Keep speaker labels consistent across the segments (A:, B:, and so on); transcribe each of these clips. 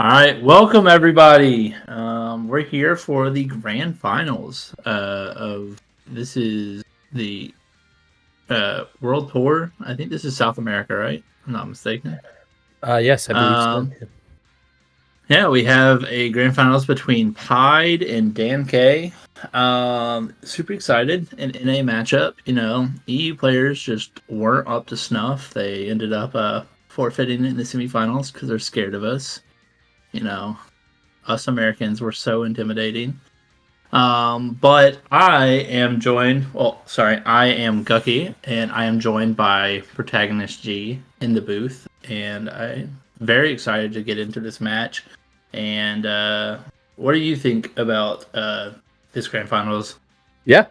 A: All right, welcome everybody. We're here for the grand finals of this is the World Tour. I think this is South America, right? If I'm not mistaken.
B: Yes, I believe so.
A: Um, yeah, we have a grand finals between Pied and DanK. Super excited. An NA matchup. EU players just weren't up to snuff. They ended up forfeiting in the semifinals because they're scared of us. You know, us Americans were so intimidating. But I am I am Gucky, and I am joined by Protagonist G in the booth, and I'm very excited to get into this match. And what do you think about this grand finals?
B: Yeah.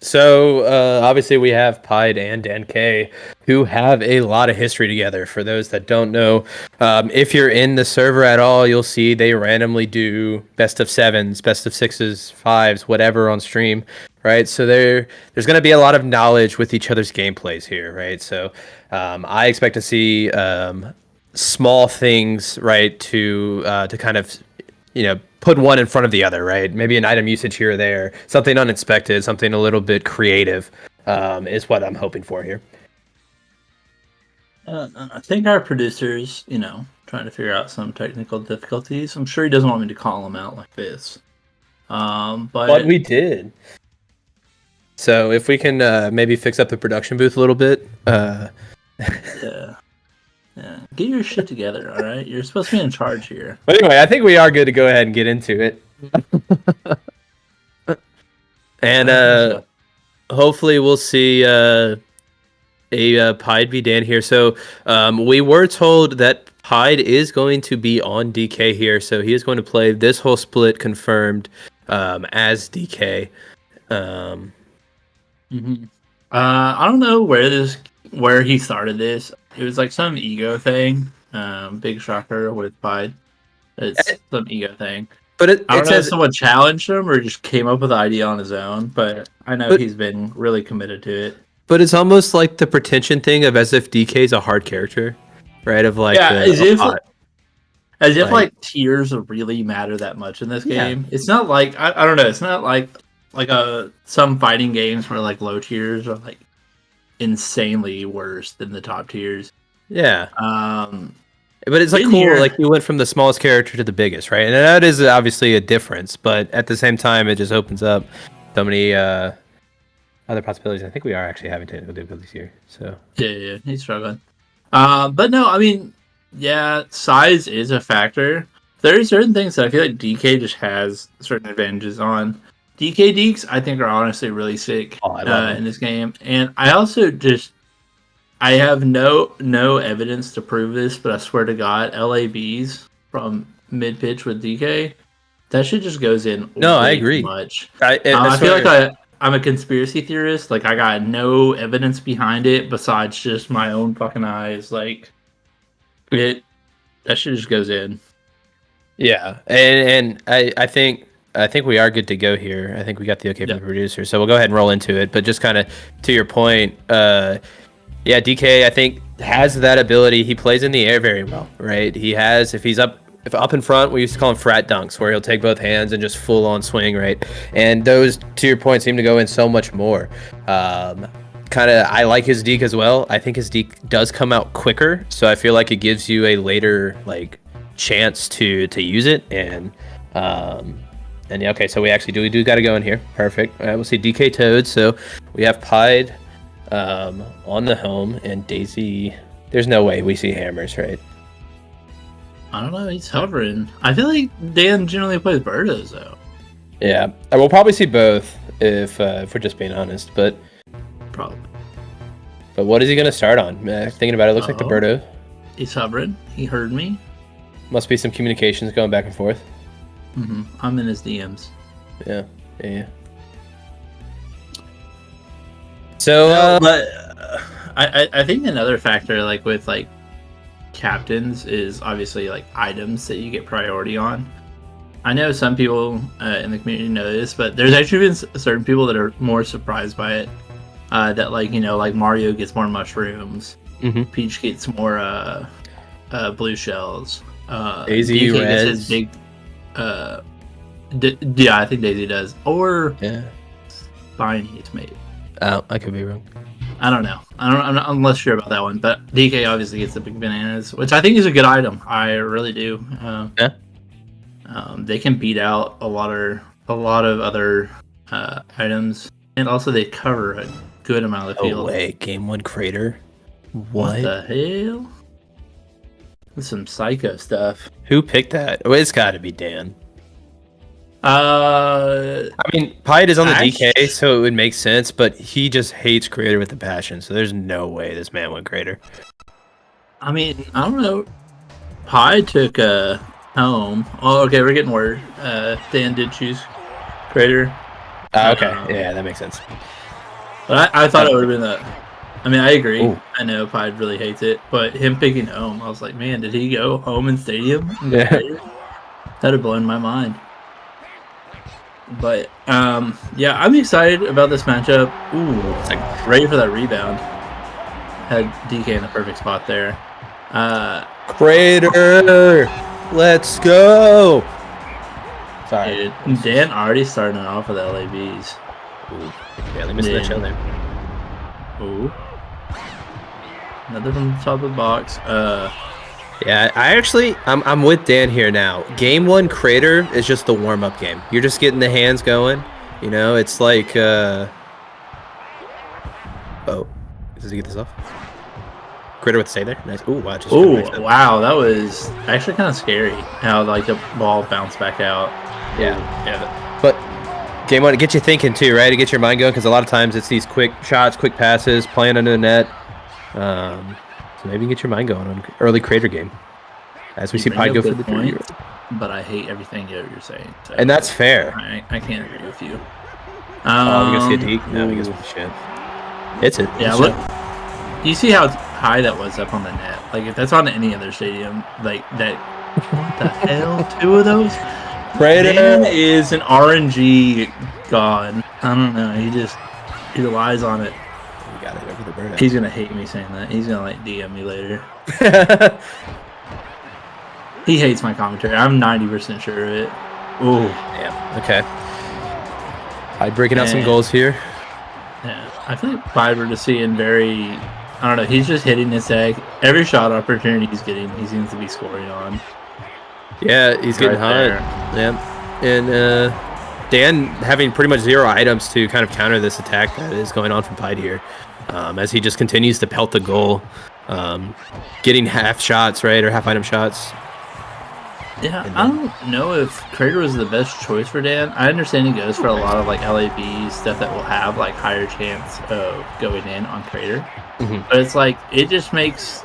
B: Obviously we have Pied and DanK who have a lot of history together. For those that don't know, if you're in the server at all, you'll see they randomly do best of sevens, best of sixes, fives, whatever on stream, right? So there's going to be a lot of knowledge with each other's gameplays here, right? So I expect to see small things, right, to kind of put one in front of the other, right? Maybe an item usage here or there, something unexpected, something a little bit creative, is what I'm hoping for here.
A: I think our producer's, trying to figure out some technical difficulties. I'm sure he doesn't want me to call him out like this. But
B: we did. So if we can maybe fix up the production booth a little bit.
A: Yeah. Get your shit together, all right? You're supposed to be in charge here.
B: But anyway, I think we are good to go ahead and get into it. And hopefully we'll see a Pied v Dan here. So we were told that Pied is going to be on DK here, so he is going to play this whole split confirmed as DK.
A: I don't know where he started this. It was like some ego thing. Big shocker with Pied. It's some ego thing.
B: But
A: I don't know if someone challenged him or just came up with the idea on his own, but I know he's been really committed to it.
B: But it's almost like the pretension thing of as if DK is a hard character, right? Of like,
A: as if tiers really matter that much in this game. It's not like I don't know. It's not like some fighting games where like low tiers are like insanely worse than the top tiers.
B: Yeah. But it's like cool, here, like you went from the smallest character to the biggest, right? And that is obviously a difference, but at the same time, it just opens up so many other possibilities. I think we are actually having technical difficulties here. So
A: yeah, he's struggling. But no, I mean, size is a factor. There are certain things that I feel like DK just has certain advantages on. DK Deeks, I think, are honestly really sick in this game, and I also I have no evidence to prove this, but I swear to God, LABs from mid pitch with DK, that shit just goes in.
B: No, I agree.
A: Much. I feel like I'm a conspiracy theorist. Like I got no evidence behind it besides just my own fucking eyes. Like that shit just goes in.
B: Yeah, and I think we are good to go here. I think we got the okay from the producer, so we'll go ahead and roll into it. But just kind of to your point, DK I think has that ability. He plays in the air very well, right? He has if up in front, we used to call him frat dunks, where he'll take both hands and just full on swing, right? And those, to your point, seem to go in so much more. I like his deke as well. I think his deke does come out quicker, so I feel like it gives you a later chance to use it. And okay, so we do got to go in here. Perfect. All right, we'll see DK Toad. So we have Pied on the home, and Daisy. There's no way we see hammers, right?
A: I don't know. He's hovering. I feel like Dan generally plays Birdos though.
B: Yeah, we'll probably see both if we're just being honest, but
A: probably.
B: But what is he gonna start on? Thinking about it, looks like the Birdo.
A: He's hovering. He heard me.
B: Must be some communications going back and forth.
A: I'm in his DMs.
B: Yeah. So,
A: but I think another factor, with captains, is obviously items that you get priority on. I know some people in the community know this, but there's actually been certain people that are more surprised by it. That Mario gets more mushrooms, Peach gets more blue shells.
B: Daisy,
A: DK gets
B: Rez.
A: his big. Yeah, I think Daisy does, or Spiney's maybe.
B: Oh, I could be wrong.
A: I don't know. I'm less sure about that one, but DK obviously gets the big bananas, which I think is a good item. I really do. They can beat out a lot of other items, and also they cover a good amount of the field.
B: Oh wait, Game 1 Crater.
A: What the hell? That's some psycho stuff.
B: Who picked that? Oh, it's got to be Dan.
A: I
B: mean, Pied is on the DK, so it would make sense, but he just hates Crater with a passion, so there's no way this man went Crater.
A: I mean, I don't know. Pied took home. Oh, okay, we're getting word. Dan did choose Crater.
B: Okay, yeah, that makes sense.
A: But I thought it would have been I mean, I agree.
B: Ooh.
A: I know Pied really hates it, but him picking home, I was like, man, did he go home in Stadium?
B: Yeah.
A: That'd have blown my mind. But yeah, I'm excited about this matchup. Ooh, it's like ready for that rebound. Had DK in the perfect spot there.
B: Crater, let's go. Sorry,
A: dude, Dan already starting off with LABs.
B: Ooh, barely missing that shell there.
A: Ooh, another from the top of the box.
B: Yeah, I'm with Dan here now. Game 1 Crater is just the warm-up game. You're just getting the hands going. You know, it's like, oh, does he get this off? Crater with the stay there. Nice. Ooh, wow.
A: Wow, that was actually kind of scary. How like the ball bounced back out.
B: Yeah. But Game 1, it gets you thinking too, right? To get your mind going, because a lot of times it's these quick shots, quick passes, playing under the net. So maybe get your mind going on early Crater game. As we see Pied go for the point,
A: but I hate everything you're saying. So
B: and that's fair.
A: I can't agree with you.
B: Oh, we gonna see a deke? No, we gonna see shit. It's it.
A: Yeah, look. You see how high that was up on the net? Like, if that's on any other stadium, like that. What the hell? 2 of those? Dan is an RNG god. I don't know. He relies on it.
B: We got it over the bird.
A: He's gonna hate me saying that. He's gonna like DM me later. He hates my commentary. I'm 90% sure of it. Ooh.
B: Yeah. Okay. Pied breaking out some goals here.
A: Yeah. I feel like Pied we're just seeing very. I don't know. He's just hitting his egg. Every shot opportunity he's getting, he seems to be scoring on.
B: Yeah, he's getting hot. Yeah. And Dan having pretty much 0 items to kind of counter this attack that is going on from Pied here. As he just continues to pelt the goal. Getting half shots, right? Or half item shots.
A: Yeah, I don't know if Crater was the best choice for Dan. I understand he goes for a lot of like LAB stuff that will have like higher chance of going in on Crater. But it's like, it just makes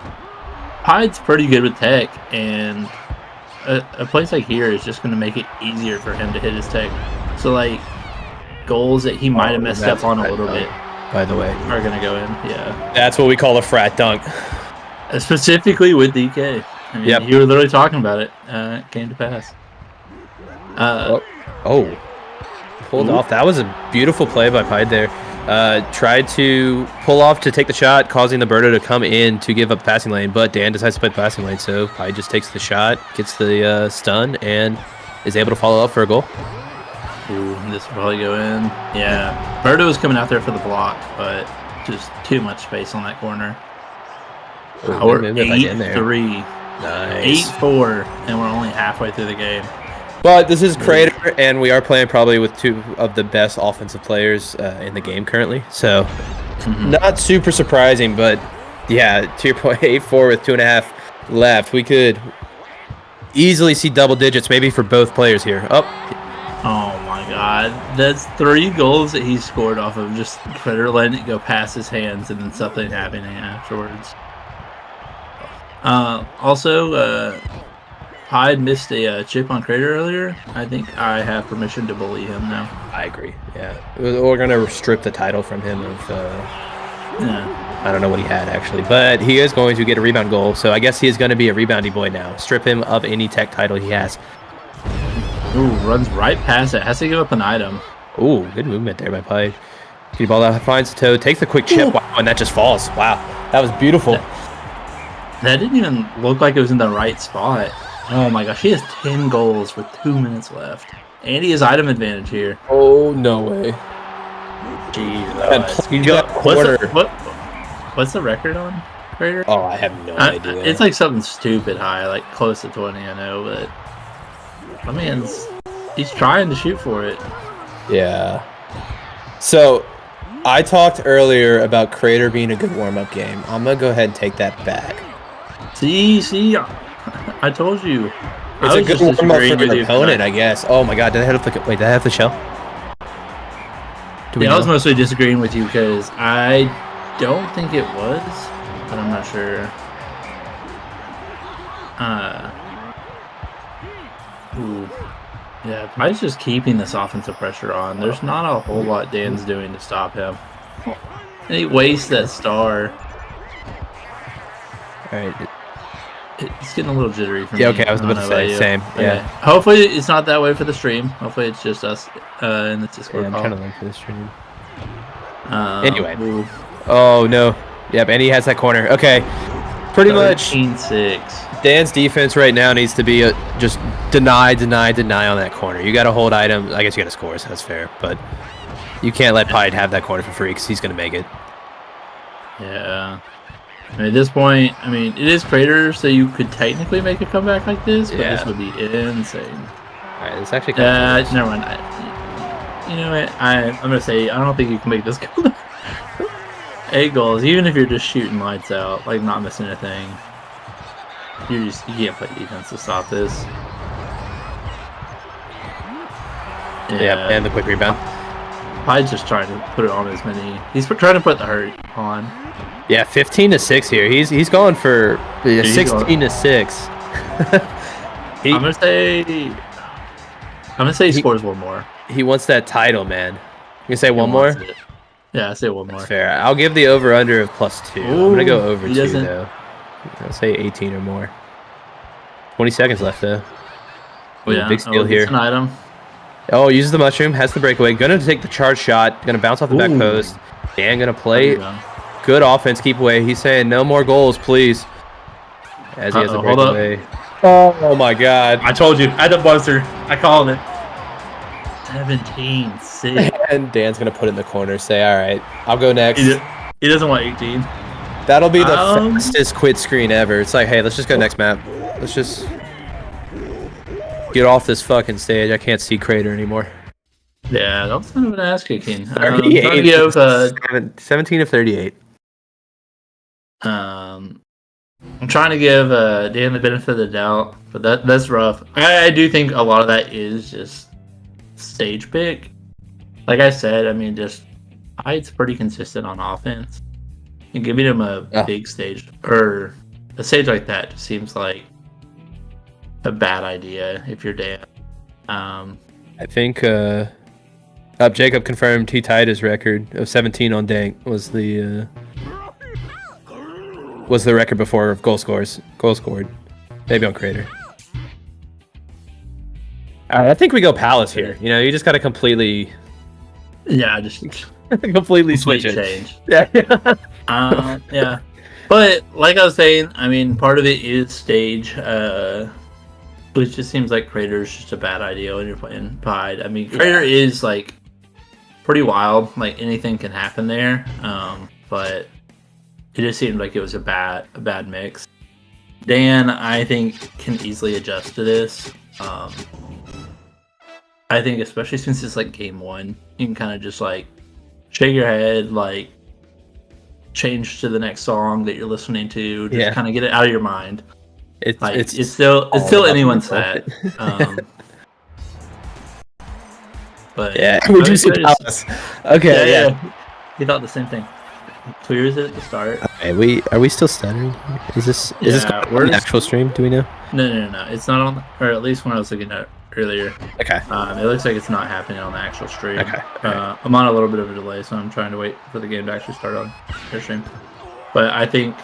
A: Pied's pretty good with tech, and a place like here is just going to make it easier for him to hit his tech. So like goals that he might have messed up on a little bit,
B: by the way,
A: are going to go in. Yeah,
B: that's what we call a frat dunk.
A: Specifically with DK. I mean, you were literally talking about it. It came to pass.
B: Pulled off. That was a beautiful play by Pied there. Tried to pull off to take the shot, causing the Birdo to come in to give up the passing lane, but Dan decides to play the passing lane, so Pied just takes the shot, gets the stun, and is able to follow up for a goal.
A: Ooh, this will probably go in. Yeah, Birdo was coming out there for the block, but just too much space on that corner. We're 8-3.
B: Nice.
A: 8-4, and we're only halfway through the game.
B: But this is Crater, and we are playing probably with 2 of the best offensive players in the game currently. So, not super surprising, but yeah, to your point, 8-4 with 2.5 left. We could easily see double digits maybe for both players here. Oh
A: my God. That's 3 goals that he scored off of just Crater letting it go past his hands and then something happening afterwards. Also, Pied missed a chip on Crater earlier. I think I have permission to bully him now.
B: I agree. Yeah, we're gonna strip the title from him of. I don't know what he had actually, but he is going to get a rebound goal. So I guess he is going to be a reboundy boy now. Strip him of any tech title he has.
A: Ooh, runs right past it. Has to give up an item.
B: Ooh, good movement there by Pied. Good ball out, finds the toe, takes the quick chip. Wow, and that just falls. Wow, that was beautiful.
A: That didn't even look like it was in the right spot. Oh my gosh, he has 10 goals with 2 minutes left. And he has item advantage here.
B: Oh, no way.
A: Jesus.
B: You got
A: What's the record on Crater?
B: Oh, I have no idea.
A: It's like something stupid high, like close to 20, I know, but my man's he's trying to shoot for it.
B: Yeah. So, I talked earlier about Crater being a good warm-up game. I'm going to go ahead and take that back.
A: See, I told you.
B: It's a good warm-up for your opponent, I guess. Oh my god, did I have the shell?
A: Yeah, I was mostly disagreeing with you because I don't think it was, but I'm not sure. Yeah, Pride's just keeping this offensive pressure on. There's not a whole lot Dan's doing to stop him. And he wastes that star.
B: Alright.
A: It's getting a little jittery for me.
B: Yeah, okay, I was about to say, same. Yeah.
A: Hopefully it's not that way for the stream. Hopefully it's just us in the Discord
B: I'm
A: call.
B: trying to link for the stream. Anyway. Ooh. Oh, no. Yep, and he has that corner. Okay. Pretty much
A: 13-6.
B: Dan's defense right now needs to be just deny on that corner. You got to hold item. I guess you got to score, so that's fair. But you can't let Pied have that corner for free because he's going to make it.
A: Yeah. I mean, at this point, I mean, it is Crater, so you could technically make a comeback like this, but this would be insane.
B: All right, it's actually
A: never mind. You know what? I'm going to say, I don't think you can make this comeback. 8 goals, even if you're just shooting lights out, like not missing a thing. You can't play defense to stop this.
B: Yeah, and the quick rebound.
A: Pied's just trying to put it on as many. He's trying to put the hurt on.
B: Yeah, 15-6 here. He's going for 16-6.
A: I'm gonna say he scores one more.
B: He wants that title, man. You gonna say one more?
A: Yeah, I say one more.
B: That's fair. I'll give the over/under of +2. I'm gonna go over 2 though. I'll say 18 or more. 20 seconds left though.
A: Oh, yeah,
B: big steal here.
A: An item.
B: Oh, uses the mushroom, has the breakaway. Gonna take the charge shot. Gonna bounce off the back post. Dan gonna play. Good offense, keep away. He's saying no more goals, please. As he has a breakaway. Oh my god.
A: I told you. I had the buzzer. I called it. 17-6.
B: And Dan's going to put it in the corner. Say, all right, I'll go next.
A: He doesn't want 18.
B: That'll be the fastest quit screen ever. It's like, hey, let's just go next map. Let's just get off this fucking stage. I can't see Crater anymore.
A: Yeah, that was kind of an ass kicking.
B: 17 of 38.
A: I'm trying to give Dan the benefit of the doubt, but that's rough. I do think a lot of that is just stage pick. Like I said, I mean, just Hyde's pretty consistent on offense. And giving him a big stage or a stage like that just seems like a bad idea if you're Dan.
B: I think Jacob confirmed he tied his record of 17 on DanK was the record before of goal scored. Maybe on Crater. I think we go Palace here. You know, you just got to completely...
A: Yeah, just...
B: completely switch it.
A: Change. Yeah. Yeah. But, like I was saying, I mean, part of it is stage, which just seems like Crater's just a bad idea when you're playing Pied. I mean, Crater is, like, pretty wild. Like, anything can happen there. But it just seemed like it was a bad mix. Dan, I think, can easily adjust to this. I think especially since it's like game 1, you can kind of just like shake your head, like change to the next song that you're listening to, just kind of get it out of your mind. It's still anyone's set. But
B: yeah, we do see Palace. Okay, yeah.
A: He thought the same thing. Clears it at the start.
B: Okay, are we still stuttering? Is this on the actual stream? Do we know?
A: No. It's not on, or at least when I was looking at it earlier.
B: Okay.
A: It looks like it's not happening on the actual stream.
B: Okay.
A: I'm on a little bit of a delay, so I'm trying to wait for the game to actually start on their stream. But I think,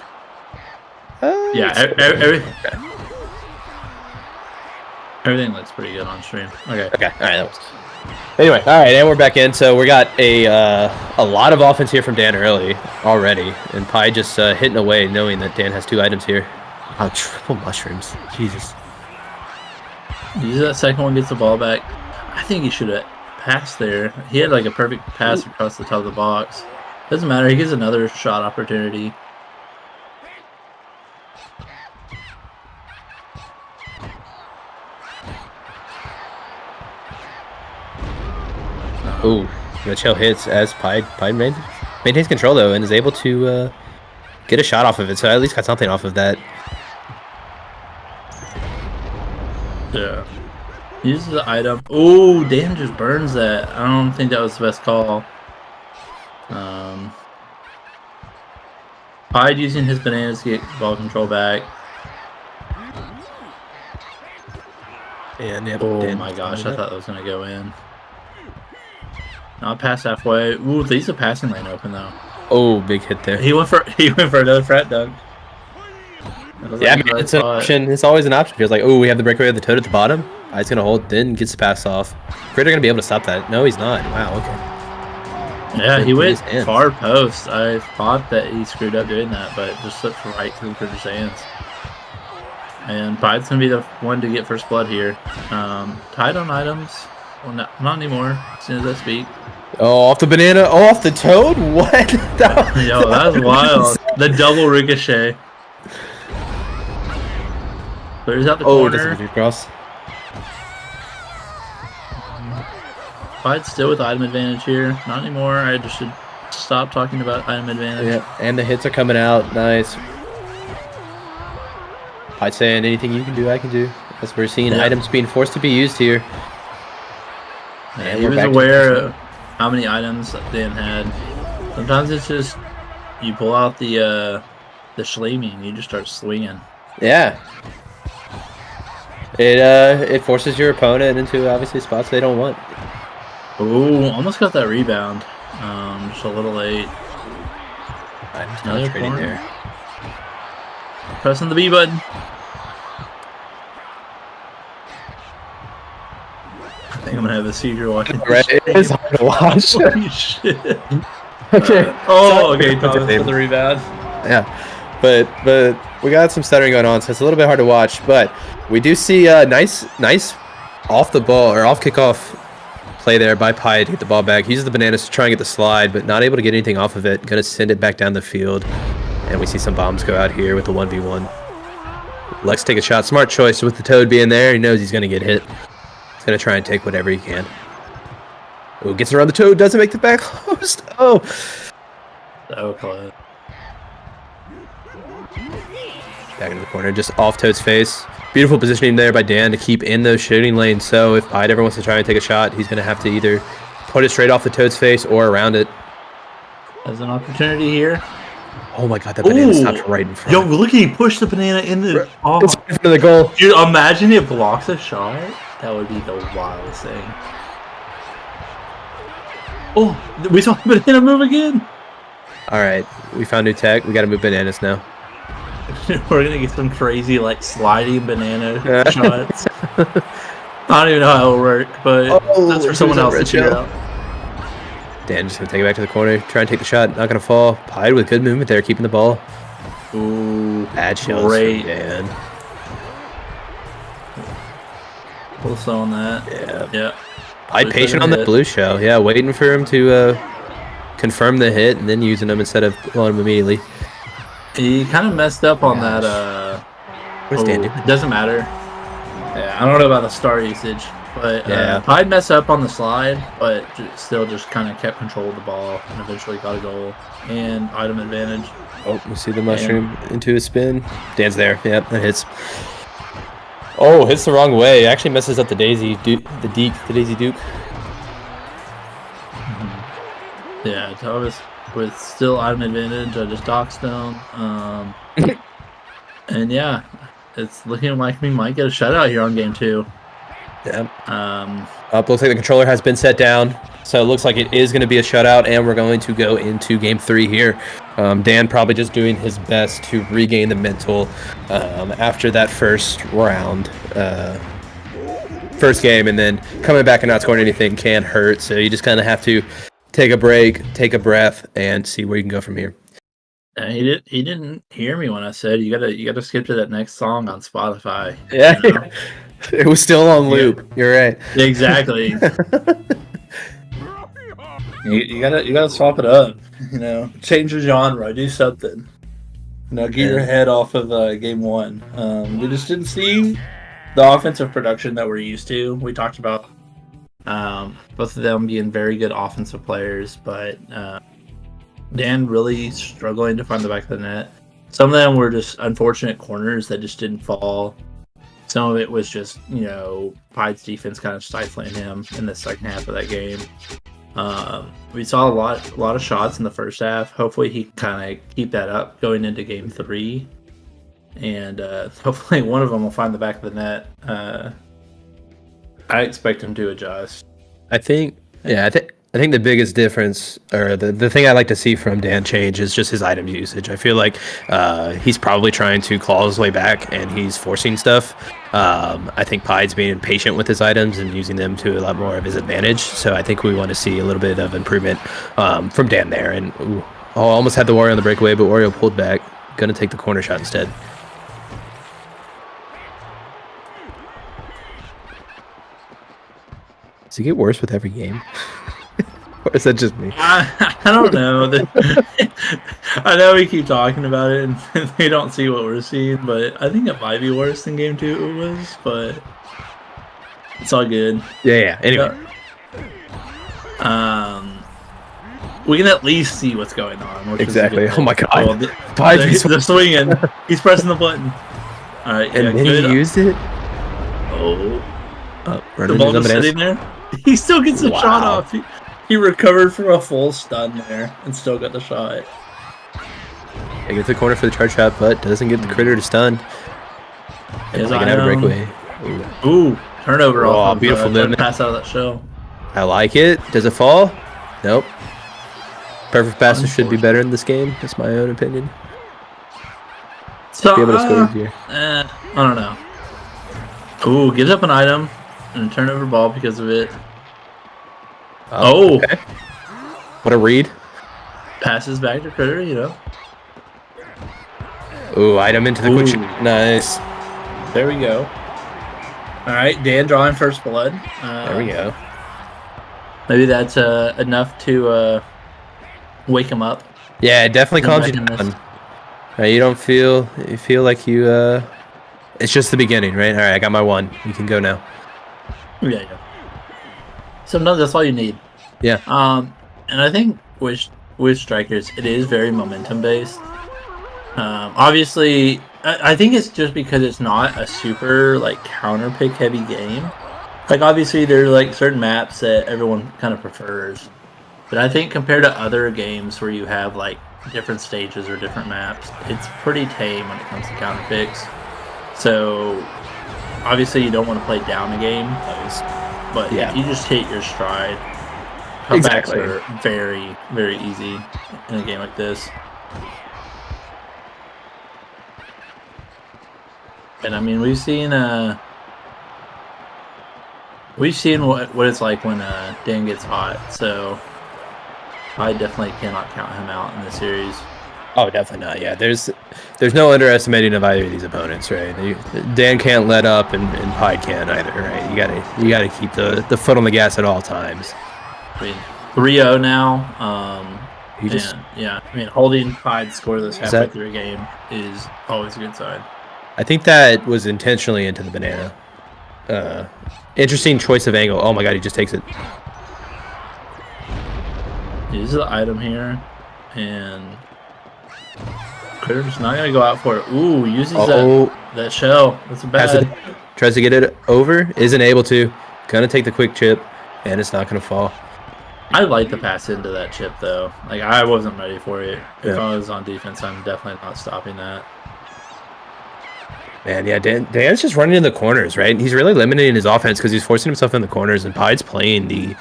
A: everything looks pretty good on stream. Okay.
B: All right. Anyway, all right, and we're back in. So we got a lot of offense here from Dan early already, and Pi just hitting away, knowing that Dan has 2 items here. Oh, triple mushrooms, Jesus!
A: Uses that second one, gets the ball back. I think he should have passed there. He had like a perfect pass across the top of the box. Doesn't matter. He gets another shot opportunity.
B: Ooh, the chill hits as Pied maintains control though and is able to get a shot off of it. So at least got something off of that.
A: Yeah. Uses the item. Oh, Dan just burns that. I don't think that was the best call. Pied using his bananas to get ball control back.
B: And yep,
A: oh my gosh, I thought that was gonna go in. Not past halfway. Ooh, leaves a passing lane open though.
B: Oh, big hit there.
A: He went for another frat dunk.
B: Yeah, I mean, it's an option. It's always an option. Feels like, oh, we have the breakaway of the toad at the bottom. He's gonna hold, then gets the pass off. Critter gonna be able to stop that. No, he's not. Wow, okay.
A: Yeah, he went far post. I thought that he screwed up doing that, but just slipped right through Critter's hands. And Pied's going to be the one to get first blood here. Tied on items. Well, not anymore, as soon as I speak.
B: Oh, off the banana. Oh, off the toad? What?
A: Yo, that was wild. The double ricochet. Clears out the corner.
B: That's a good cross.
A: Pied's still with item advantage here. Not anymore. I just should stop talking about item advantage.
B: Yeah, and the hits are coming out. Nice. Pied saying anything you can do, I can do. As we're seeing items being forced to be used here.
A: Yeah, he was aware of how many items Dan had. Sometimes it's just you pull out the Schleemy and you just start swinging.
B: Yeah. It forces your opponent into obviously spots they don't want.
A: Ooh, almost got that rebound. Just a little late.
B: Another trading there.
A: Pressing the B button. I think I'm gonna have a seizure watching.
B: Right, it is hard to watch.
A: Holy shit.
B: Okay.
A: Okay, Thomas for the rebound.
B: Yeah, but we got some stuttering going on, so it's a little bit hard to watch. But we do see a nice off the ball or off kickoff play there by Pied to get the ball back. He uses the bananas to try and get the slide, but not able to get anything off of it. Gonna send it back down the field, and we see some bombs go out here with the 1v1. Lex take a shot. Smart choice with the toad being there. He knows he's gonna get hit. He's gonna try and take whatever he can. Oh, gets around the toad. Doesn't make the back post. Oh.
A: So close.
B: Back into the corner, just off Toad's face. Beautiful positioning there by Dan to keep in those shooting lanes. So if Pied ever wants to try and take a shot, he's going to have to either put it straight off the Toad's face or around it.
A: There's an opportunity here.
B: Oh my god, that banana stopped right in front.
A: Yo, look at he pushed the banana in the... Oh.
B: It's in front of the goal.
A: Dude, imagine it blocks a shot. That would be the wildest thing. Oh, we saw the banana move again.
B: All right, we found new tech. We got to move bananas now.
A: We're gonna get some crazy like sliding banana shots. I don't even know how it'll work, but that's for someone else to figure out.
B: Dan just gonna take it back to the corner, try and take the shot. Not gonna fall. Pied with good movement there, keeping the ball.
A: Ooh,
B: bad shells.
A: Great,
B: Dan.
A: A little slow on that. Yeah.
B: Pied patient on the blue shell. Yeah, waiting for him to confirm the hit and then using them instead of blowing him immediately.
A: He kind of messed up on that.
B: What's Dan doing?
A: It doesn't matter. Yeah, I don't know about the star usage, but Pied messed up on the slide, but still just kind of kept control of the ball and eventually got a goal and item advantage.
B: Oh, we see the mushroom into a spin. Dan's there. Yep, that hits. Oh, hits the wrong way. Actually messes up the Daisy Duke, the Daisy Duke.
A: Yeah, Thomas with still item advantage. I just doxed him. And yeah, it's looking like we might get a shutout here on game 2.
B: Yeah. Looks like the controller has been set down, so it looks like it is going to be a shutout, and we're going to go into game 3 here. Dan probably just doing his best to regain the mental after that first round, first game, and then coming back and not scoring anything can hurt. So you just kind of have to take a break, take a breath, and see where you can go from here.
A: He didn't hear me when I said you gotta skip to that next song on Spotify.
B: Yeah.
A: You know?
B: It was still on loop. Yeah. You're right.
A: Exactly. you gotta swap it up. Change the genre, do something. Get your head off of game one. We just didn't see the offensive production that we're used to. We talked about both of them being very good offensive players, but Dan really struggling to find the back of the net. Some of them were just unfortunate corners that just didn't fall. Some of it was just, Pide's defense kind of stifling him in the second half of that game. We saw a lot of shots in the first half. Hopefully he can kind of keep that up going into game 3. And hopefully one of them will find the back of the net. I expect him to adjust.
B: I think the biggest difference, or the thing I like to see from Dan change, is just his item usage. I feel like he's probably trying to claw his way back, and he's forcing stuff. I think Pide's being patient with his items and using them to a lot more of his advantage. So I think we want to see a little bit of improvement from Dan there. And almost had the Wario on the breakaway, but Wario pulled back. Going to take the corner shot instead. Does it get worse with every game? Or is that just me?
A: I don't know. I know we keep talking about it and they don't see what we're seeing, but I think it might be worse than game 2 was, but it's all good.
B: Yeah. Anyway.
A: We can at least see what's going on.
B: Exactly. Oh my god.
A: They're swinging. He's pressing the button. All right.
B: And then he used it?
A: Oh. The ball just sitting there. He still gets the shot off. He recovered from a full stun there and still got the shot.
B: He gets the corner for the charge shot, but doesn't get the critter to stun. And taking out a breakaway.
A: Ooh, turnover off.
B: Beautiful movement.
A: Pass out of that shell.
B: I like it. Does it fall? Nope. Perfect passes should be better in this game. That's my own opinion.
A: So,
B: be able to score here.
A: I don't know. Ooh, gives up an item and a turnover ball because of it.
B: Okay. What a read.
A: Passes back to Critter,
B: Ooh, item into the quick shot. Nice.
A: There we go. All right, Dan drawing first blood.
B: There we go.
A: Maybe that's enough to wake him up.
B: Yeah, it definitely calms you down. You feel like you... It's just the beginning, right? All right, I got my 1. You can go now.
A: Yeah. Sometimes that's all you need.
B: Yeah.
A: And I think with strikers, it is very momentum based. Obviously, I think it's just because it's not a super counter pick heavy game. Obviously, there's certain maps that everyone kind of prefers, but I think compared to other games where you have different stages or different maps, it's pretty tame when it comes to counter picks. So, obviously, you don't want to play down a game, but if you just hit your stride, comebacks are very, very easy in a game like this. And I mean, we've seen what it's like when Dan gets hot. So I definitely cannot count him out in this series.
B: Oh, definitely not. Yeah, there's no underestimating of either of these opponents, right? Dan can't let up, and Pide can't either, right? You gotta keep the foot on the gas at all times.
A: I mean, 3-0 now. Holding Pide scoreless halfway through a game is always a good sign.
B: I think that was intentionally into the banana. Interesting choice of angle. Oh my god, he just takes it.
A: Uses the item here, and Critter's not gonna go out for it. Ooh, uses that shell. That's a bad.
B: Tries to get it over, isn't able to. Gonna take the quick chip, and it's not gonna fall.
A: I like the pass into that chip though. I wasn't ready for it. If I was on defense, I'm definitely not stopping that.
B: Man, yeah, Dan's just running in the corners, right? He's really limiting his offense because he's forcing himself in the corners, and Pide's playing the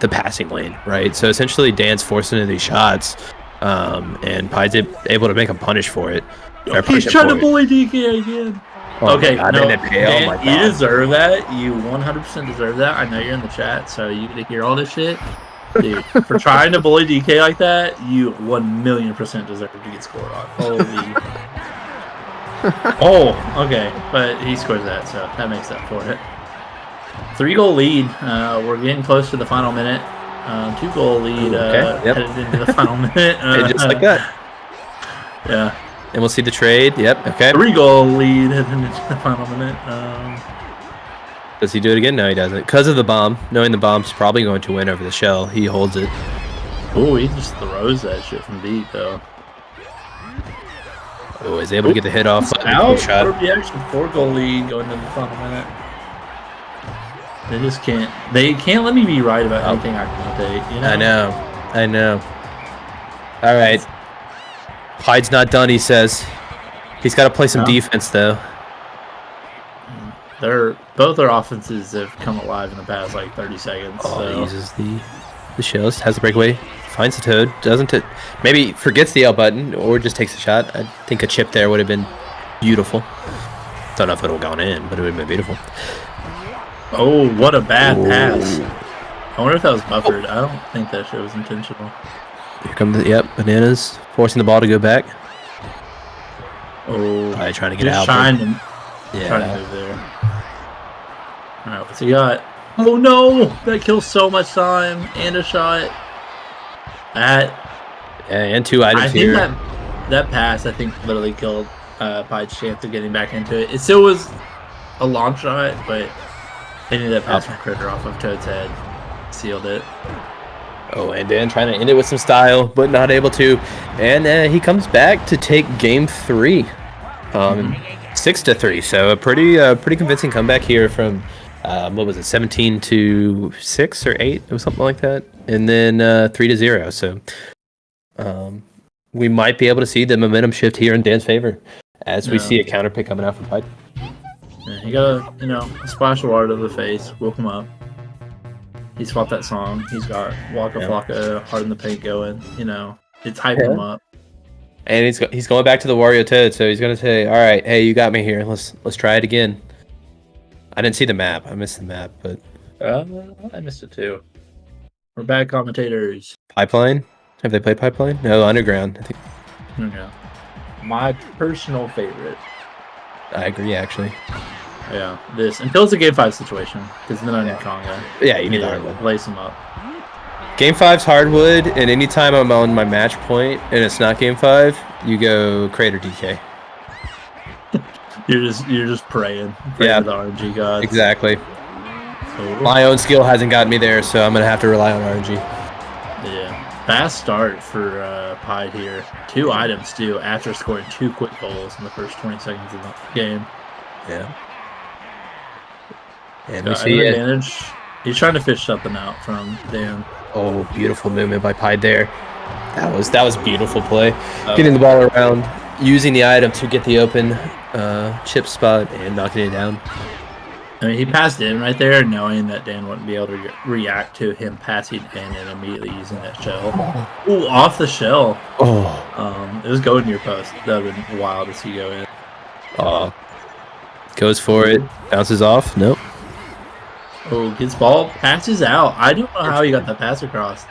B: passing lane, right? So essentially, Dan's forcing into these shots, and Pide's able to make him punish for it.
A: He's trying to bully DK again.
B: Oh okay, God, no, Dan,
A: you deserve that. You 100% deserve that. I know you're in the chat, so you get to hear all this shit. Dude, for trying to bully DK like that, you 1,000,000% deserve to get scored on. Holy. Oh, okay. But he scores that, so that makes up for it. 3-goal lead. We're getting close to the final minute. 2-goal lead headed into the final minute.
B: And just like that.
A: Yeah.
B: And we'll see the trade. Yep. Okay.
A: 3-goal lead headed into the final minute.
B: Does he do it again? No, he doesn't. Because of the bomb. Knowing the bomb's probably going to win over the shell, he holds it.
A: Oh, he just throws that shit from deep, though.
B: Oh, he's able to get the hit off.
A: Out. Shot. Reaction. 4-goal lead going into the final minute. They just can't. They can't let me be right about anything I commentate. You know?
B: I know. All right. Hyde's not done. He says he's got to play some defense, though.
A: Both their offenses have come alive in the past like 30 seconds.
B: Oh,
A: so.
B: He uses the shells, has the breakaway, finds the toad, doesn't it? Maybe forgets the L button or just takes a shot. I think a chip there would have been beautiful. Don't know if it would have gone in, but it would have been beautiful.
A: Oh, what a bad pass! I wonder if that was buffered. I don't think that shit was intentional.
B: Here come bananas forcing the ball to go back.
A: Oh,
B: trying to get out.
A: Trying to move there. All right, what's he got? Oh no! That kills so much time and a shot.
B: And 2 items here.
A: I think that pass, I think, literally killed Pide's chance of getting back into it. It still was a long shot, but they needed that pass from Critter off of Toad's head. Sealed it.
B: Oh, and Dan trying to end it with some style, but not able to. And he comes back to take game 3. 6-3. So a pretty convincing comeback here from what was it, 17 to 6 or 8? It was something like that. And then 3-0. So we might be able to see the momentum shift here in Dan's favor as we see a counter pick coming out from Pike.
A: Yeah, he got a splash of water to the face, woke him up. He's fought that song. He's got Waka Flocka, Hard in the Paint going. It's hyping him up.
B: And he's going back to the Wario Toad, so he's gonna say, "All right, hey, you got me here. Let's try it again." I didn't see the map. I missed the map, but
A: I missed it too. We're bad commentators.
B: Pipeline? Have they played Pipeline? No, Underground. I think.
A: Yeah. My personal favorite.
B: I agree, actually.
A: Yeah, until it's a game 5 situation, because then I need Conga.
B: Yeah, you need the hardwood.
A: Lace them up.
B: Game 5's hardwood, and anytime I'm on my match point and it's not game 5, you go Crater DK.
A: You're just praying for the RNG gods.
B: Exactly. My own skill hasn't gotten me there, so I'm gonna have to rely on RNG.
A: Yeah, fast start for Pied here. 2 items too after scoring 2 quick goals in the first 20 seconds of the game.
B: Yeah. And we see
A: advantage. He's trying to fish something out from Dan.
B: Oh, beautiful movement by Pied there. That was beautiful play. Getting the ball around, using the item to get the open chip spot and knocking it down.
A: I mean, he passed in right there, knowing that Dan wouldn't be able to react to him passing in and immediately using that shell. Ooh, off the shell.
B: Oh.
A: It was going near post. That would have been wild to see go in.
B: Goes for it. Bounces off. Nope.
A: Oh, gets ball, passes out. I don't know how he got that pass across.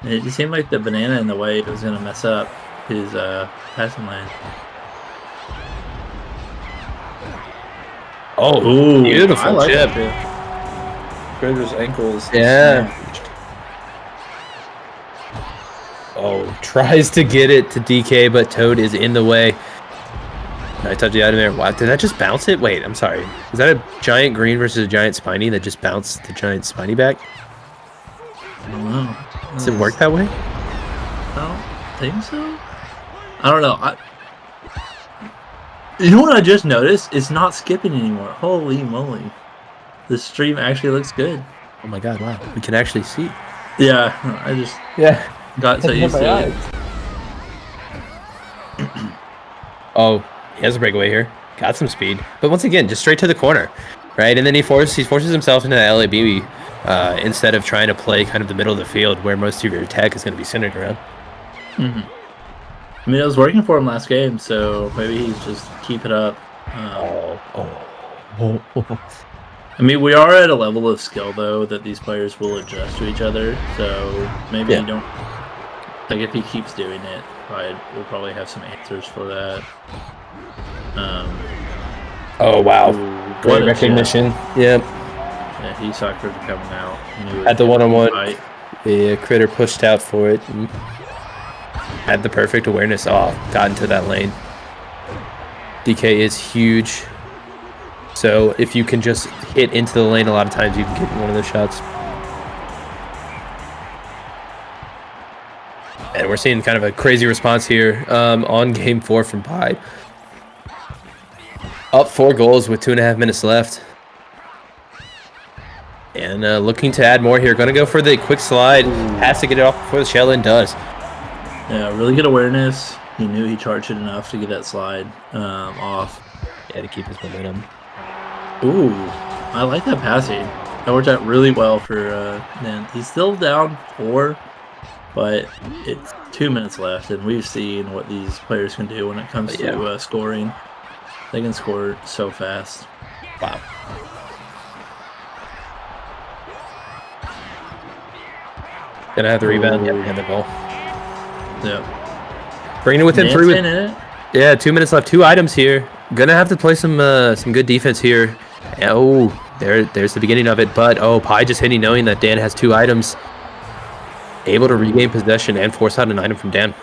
A: It just seemed like the banana in the way was going to mess up his passing lane.
B: Oh,
A: ooh,
B: beautiful chip.
A: Grizer's ankles.
B: Yeah. Oh, tries to get it to DK, but Toad is in the way. I touched the item there. Wow, did that just bounce it? Wait, I'm sorry. Is that a giant green versus a giant spiny that just bounced the giant spiny back?
A: I don't know.
B: Does it work that way?
A: I don't think so. I don't know. You know what I just noticed? It's not skipping anymore. Holy moly. The stream actually looks good.
B: Oh my god, wow. We can actually see.
A: Yeah, I just got so used to it.
B: Oh, he has a breakaway here. Got some speed. But once again, just straight to the corner. Right? And then he forces himself into the LAB instead of trying to play kind of the middle of the field where most of your attack is going to be centered around.
A: Mm-hmm. I mean, it was working for him last game, so maybe he's just keep it up. I mean, we are at a level of skill, though, that these players will adjust to each other, so maybe they're Like if he keeps doing it, we'll probably have some answers for that.
B: Oh wow!
A: Ooh,
B: Great recognition. Yep.
A: Yeah, he saw Critter coming out.
B: At the one-on-one, the Critter pushed out for it. And had the perfect awareness off. Got into that lane. DK is huge. So if you can just hit into the lane, a lot of times you can get one of those shots. And we're seeing kind of a crazy response here on game 4 from Pied. Up 4 goals with 2.5 minutes left. And looking to add more here. Going to go for the quick slide. Has to get it off before the shell in does.
A: Yeah, really good awareness. He knew he charged it enough to get that slide off.
B: Yeah, to keep his momentum.
A: Ooh, I like that passing. That worked out really well for Dan. He's still down 4, but it's 2 minutes left, and we've seen what these players can do when it comes to scoring. They can score so fast.
B: Wow. Gonna have the rebound and the goal.
A: Yeah.
B: Bringing it within 3 minutes. Yeah, 2 minutes left. 2 items here. Gonna have to play some good defense here. Oh, there's the beginning of it. But Pi just hitting, knowing that Dan has 2 items. Able to regain possession and force out an item from Dan.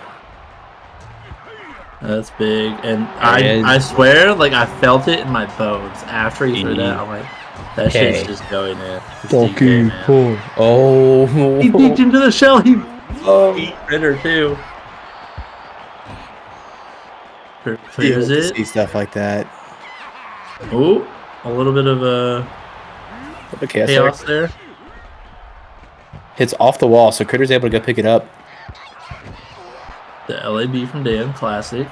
A: That's big, and I swear, like I felt it in my bones after he threw that. I'm like, that shit's just going in.
B: Donkey Kong. Oh,
A: he peeked into the shell. He beat Ritter too. Clears it.
B: See stuff like that.
A: Ooh, a little bit of chaos there.
B: Hits off the wall, so Critter's able to go pick it up.
A: The LAB from Dan, classic.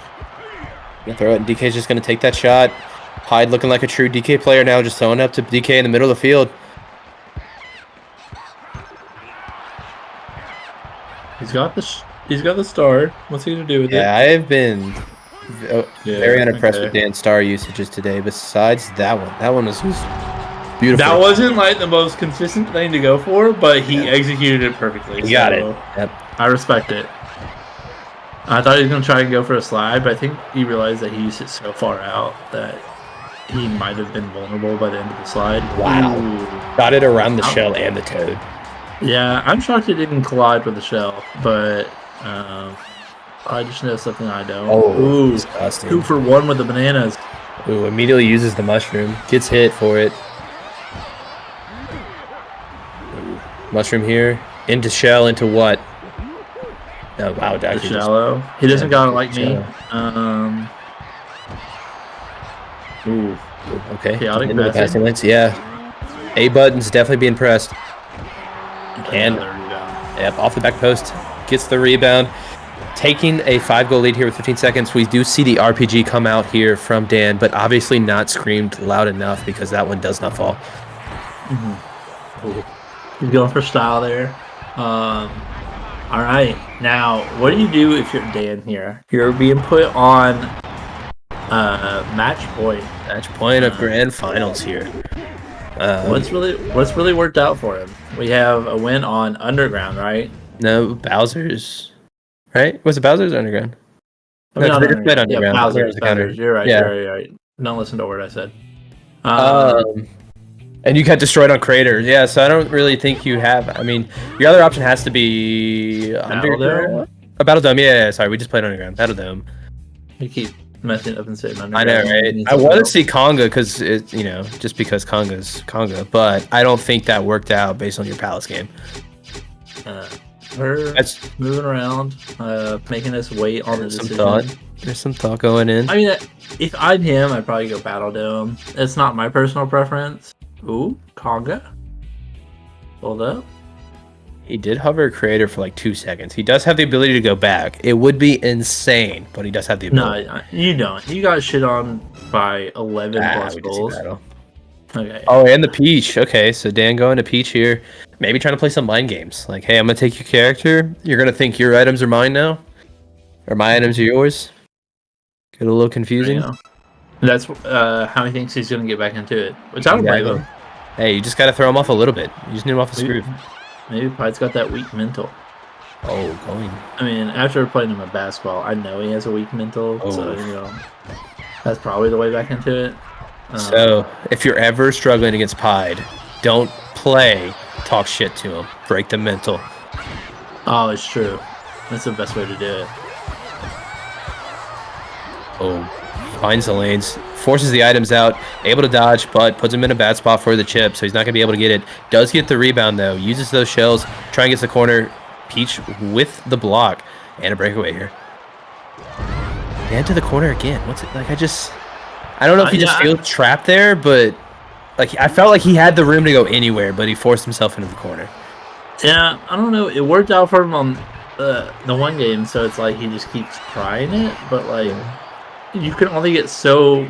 B: Gonna throw it, and DK's just gonna take that shot. Hyde looking like a true DK player now, just throwing up to DK in the middle of the field.
A: He's got the star. What's he gonna do with it?
B: Yeah, I have been very unimpressed with Dan's star usages today. Besides that one was just beautiful.
A: That wasn't like the most consistent thing to go for, but he executed it perfectly.
B: He got it. Yep.
A: I respect it. I thought he was going to try and go for a slide, but I think he realized that he used it so far out that he might have been vulnerable by the end of the slide.
B: Wow. Ooh. Got it around the shell and the toad.
A: Yeah, I'm shocked it didn't collide with the shell, but I just know something I don't.
B: Oh,
A: ooh,
B: disgusting.
A: 2 for 1 with the bananas.
B: Ooh, immediately uses the mushroom. Gets hit for it. Ooh. Mushroom here. Into shell, into what? Oh, wow,
A: the shallow. He doesn't got it like me.
B: Ooh. Okay.
A: Chaotic
B: passing lanes. Yeah. A button's definitely being pressed. And yep, off the back post. Gets the rebound. Taking a 5-goal lead here with 15 seconds. We do see the RPG come out here from Dan, but obviously not screamed loud enough because that one does not fall.
A: He's going for style there. All right, now what do you do if you're Dan here? You're being put on match point.
B: Match point of grand finals here.
A: What's really worked out for him? We have a win on Underground, right?
B: No, Bowser's. Right? Was it Bowser's or Underground?
A: I mean,
B: no, they just played Underground.
A: Yeah, Bowser's. You're right.
B: Yeah.
A: You're right. Don't listen to a word I said.
B: And you got destroyed on Crater. Yeah, so I don't really think you have. I mean, your other option has to be Underground. Battle Dome. Yeah, sorry, we just played Underground. Battle Dome.
A: You keep messing up and saying Underground.
B: I know, right? I want to see Conga because it, just because Conga's Conga, but I don't think that worked out based on your Palace game.
A: We're moving around, making us wait on the decision.
B: There's some thought going in.
A: I mean, if I'm him, I'd probably go Battle Dome. It's not my personal preference. Ooh, Conga. Hold up.
B: He did hover Creator for like 2 seconds. He does have the ability to go back. It would be insane, but he does have the ability.
A: No, you don't. You got shit on by 11 plus goals. Okay.
B: Oh, and the Peach. Okay, so Dan going to Peach here. Maybe trying to play some mind games. Like, hey, I'm going to take your character. You're going to think your items are mine now? Or my items are yours? Get a little confusing.
A: That's how he thinks he's going to get back into it. Which I don't blame him.
B: Hey, you just got to throw him off a little bit. You just need him off the screw.
A: Maybe Pied's got that weak mental.
B: Oh, going.
A: I mean, after playing him in basketball, I know he has a weak mental, so that's probably the way back into it.
B: So, if you're ever struggling against Pied, don't play, talk shit to him, break the mental.
A: Oh, it's true. That's the best way to do it.
B: Oh, finds the lanes, forces the items out, able to dodge, but puts him in a bad spot for the chip, so he's not going to be able to get it. Does get the rebound, though. Uses those shells, try and gets the corner. Peach with the block, and a breakaway here. Dan to the corner again. What's it like? I don't know if he just feels trapped there, but like I felt like he had the room to go anywhere, but he forced himself into the corner.
A: Yeah, I don't know. It worked out for him on the one game, so it's like he just keeps trying it, but like you can only get so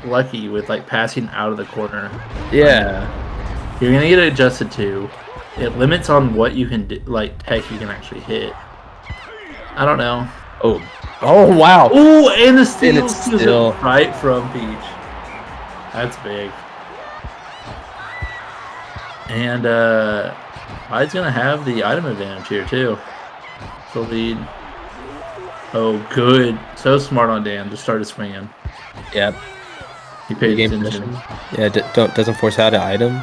A: lucky with like passing out of the corner.
B: Yeah,
A: you're gonna get adjusted to. It limits on what you can do, like tech you can actually hit. I don't know.
B: Oh wow.
A: Oh, and the steal steals it right from Peach. That's big. And Hyde's gonna have the item advantage here too. The lead. Oh, good. So smart on Dan. Just started swinging.
B: Yep.
A: He paid attention.
B: Yeah, doesn't force out an item.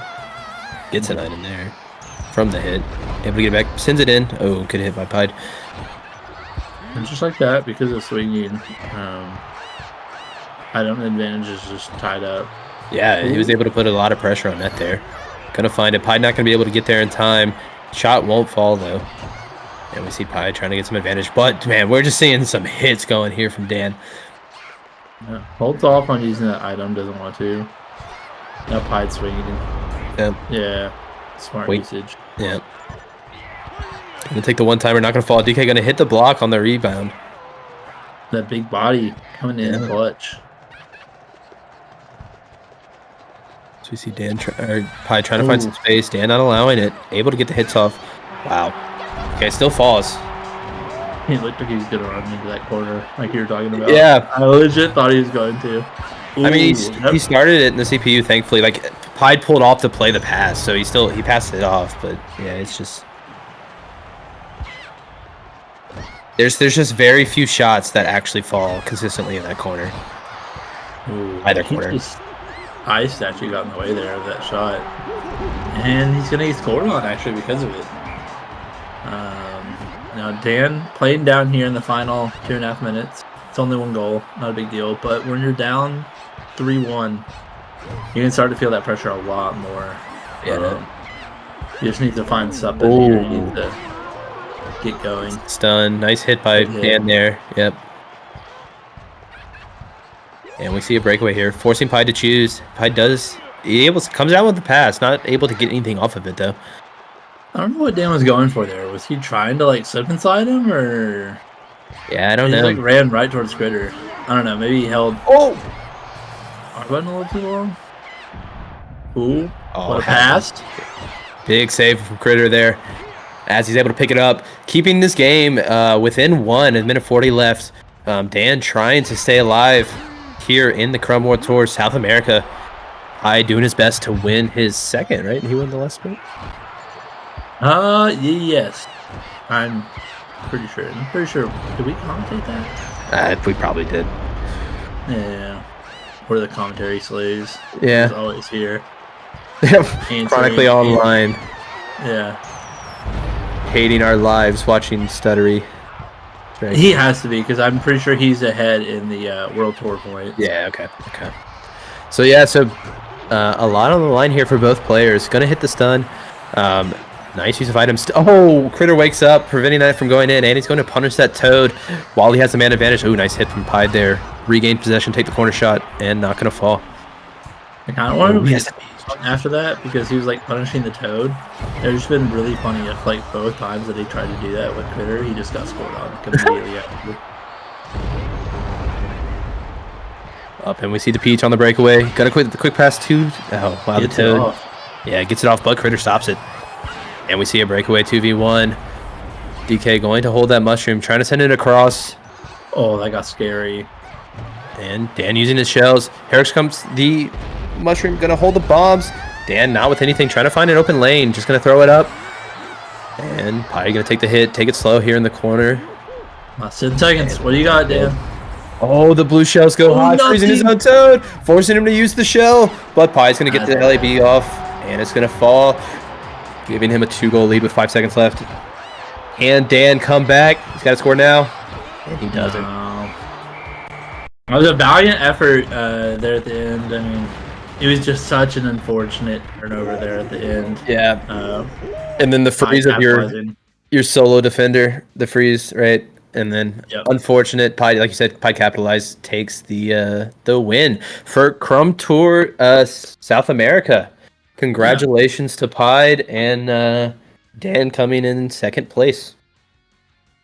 B: Gets an item there from the hit. Able to get it back. Sends it in. Oh, good hit by Pied.
A: And just like that, because of swinging, item advantage is just tied up.
B: Yeah, he was able to put a lot of pressure on that there. Gonna find it. Pied not gonna be able to get there in time. Shot won't fall though. And we see Pied trying to get some advantage. But man, we're just seeing some hits going here from Dan.
A: Yeah, holds off on using that item, doesn't want to. Now Pied swinging. Yeah. Smart usage.
B: Yeah. Gonna take the one-timer, not gonna fall. DK gonna hit the block on the rebound.
A: That big body coming in clutch.
B: So we see Dan Pied trying to find some space. Dan not allowing it. Able to get the hits off. Wow. Okay, still falls.
A: He looked like he was gonna run into that corner, like you were talking about.
B: Yeah.
A: I legit thought he was going to.
B: I mean, he started it in the CPU, thankfully. Like, Pied pulled off to play the pass, so he passed it off. But yeah, it's just there's just very few shots that actually fall consistently in that corner. Either corner.
A: Ice actually got in the way there of that shot, and he's gonna get scored on actually because of it. Now Dan playing down here in the final 2.5 minutes. It's only one goal, not a big deal. But when you're down 3-1, you can start to feel that pressure a lot more.
B: Yeah.
A: You just need to find something here. You need to get going.
B: Stun. Nice hit by Dan there. Yep. And we see a breakaway here, forcing Pied to choose. Pied comes out with the pass, not able to get anything off of it though.
A: I don't know what Dan was going for there. Was he trying to like slip inside him, or?
B: Yeah, I don't know.
A: He like ran right towards Critter. I don't know. Maybe he held. R button a little too long. Ooh. What a pass!
B: Big save from Critter there, as he's able to pick it up, keeping this game within 1. A minute 40 left. Dan trying to stay alive here in the Crumb World Tour, South America. Pied doing his best to win his second, right? He won the last split?
A: Yes. I'm pretty sure. Did we commentate that?
B: We probably did.
A: Yeah. We're the commentary slaves.
B: Yeah.
A: He's always here.
B: Chronically online.
A: Yeah.
B: Hating our lives, watching Stuttery.
A: Right. He has to be, because I'm pretty sure he's ahead in the World Tour points.
B: Yeah, okay. So, a lot on the line here for both players. Gonna hit the stun. Nice use of items. Critter wakes up, preventing that from going in, and he's going to punish that Toad while he has the man advantage. Nice hit from Pied there. Regain possession, take the corner shot, and not going to fall.
A: I kind of wanted him to after that, because he was like punishing the Toad. It's just been really funny if like both times that he tried to do that with Critter, he just got scored on completely after.
B: Up, and we see the Peach on the breakaway. Got a quick pass to the Toad. Yeah, gets it off, but Critter stops it. And we see a breakaway 2v1. DK going to hold that mushroom, trying to send it across.
A: Oh, that got scary.
B: And Dan using his shells. Here comes the mushroom, gonna hold the bombs. Dan not with anything, trying to find an open lane, just gonna throw it up. And Pi going to take the hit, take it slow here in the corner.
A: 10 seconds. What do you got, Dan?
B: Oh, the blue shells go high, freezing his own toad, forcing him to use the shell. But Pi's going to get the LAB off, and it's going to fall, giving him a 2-goal lead with 5 seconds left. Can Dan come back? He's got to score now, and he doesn't.
A: It was a valiant effort there at the end. I mean, it was just such an unfortunate turnover there at the end.
B: Yeah. And then the freeze of your solo defender, the freeze, right? And then unfortunate, Pi, like you said, Pi capitalized, takes the win for Crumb Tour South America. Congratulations to Pi and Dan coming in second place.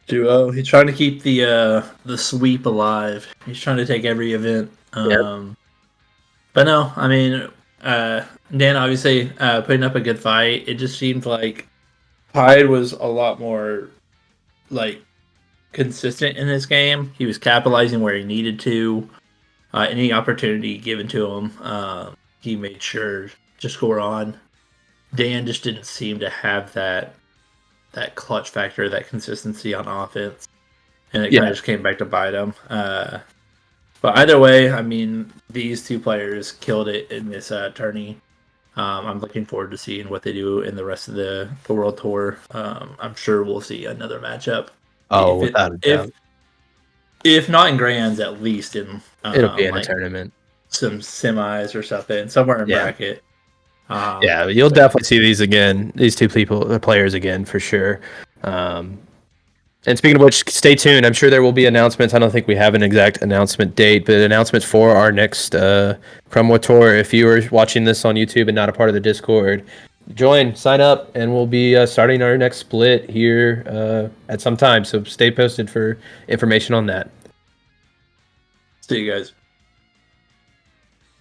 A: Duo. He's trying to keep the sweep alive. He's trying to take every event. But no, I mean, Dan obviously putting up a good fight. It just seemed like Pi was a lot more like consistent in this game. He was capitalizing where he needed to. Any opportunity given to him, he made sure to score on. Dan just didn't seem to have that clutch factor, that consistency on offense, and it kind of just came back to bite him. But either way, I mean, these two players killed it in this tourney. I'm looking forward to seeing what they do in the rest of the World Tour. I'm sure we'll see another matchup.
B: Oh, without a doubt.
A: If not in grands, at least in
B: it'll be in a tournament,
A: some semis or something, somewhere in bracket.
B: Yeah, you'll definitely see these two players again for sure. And speaking of which, stay tuned. I'm sure there will be announcements. I don't think we have an exact announcement date, but announcements for our next Crumb Tour. If you are watching this on YouTube and not a part of the Discord, sign up, and we'll be starting our next split here at some time. So stay posted for information on that.
A: See you guys.